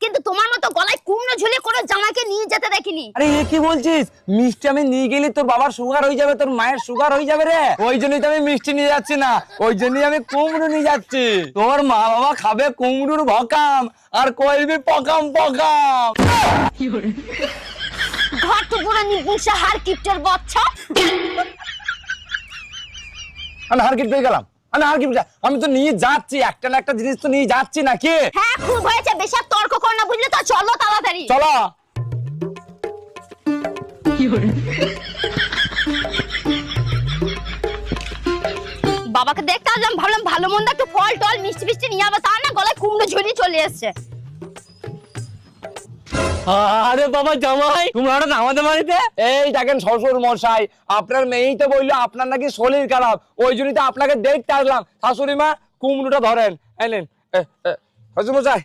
কিন্তু তোমার মতো গলায় কুমড়ো ঝুলিয়ে কোনো জামাইকে নিয়ে যেতে দেখিনি। আরে এ কি বলছিস? মিষ্টি আমি নিয়ে গেলে তোর বাবার সুগার হয়ে যাবে, তোর মায়ের সুগার হয়ে যাবে রে। ওই জন্যই তো আমি মিষ্টি নিয়ে যাচ্ছি না, ওই জন্যই আমি কুমড়ো নিয়ে যাচ্ছি। তোর মা বাবা খাবে কুমড়োর ভকাম আর কইবি পকাম পকাম। ঘর তো পুরো নিপুংসা হার কিপটের বাচ্চা। আমি হারকিট পেয়ে গেলাম, আমি তো নিয়ে যাচ্ছি, একটা না একটা জিনিস তো নিয়ে যাচ্ছি নাকি। হ্যাঁ খুব হয়েছে, বেশি আর তর্ক কর না বুঝলে তো, চলো তাড়াতাড়ি চলো। বাবাকে দেখতে আসলাম, ভাবলাম ভালো মন্দ একটু ফল টল মিষ্টি মিষ্টি নিয়ে যাবো, তা না গলায় কুমড়ো ঝুলি চলে এসছে। আরে বাবা জামাই, তোমরা হঠাৎ আমাদের বাড়িতে? এই দেখেন শ্বশুর মশাই, আপনার মেয়েই তো বললো আপনার নাকি শরীর খারাপ, ওই জন্যই তো আপনাকে দেখতে আসলাম। শাশুড়ি মা কুমড়োটা ধরেন, এলেন শ্বশুর মশাই।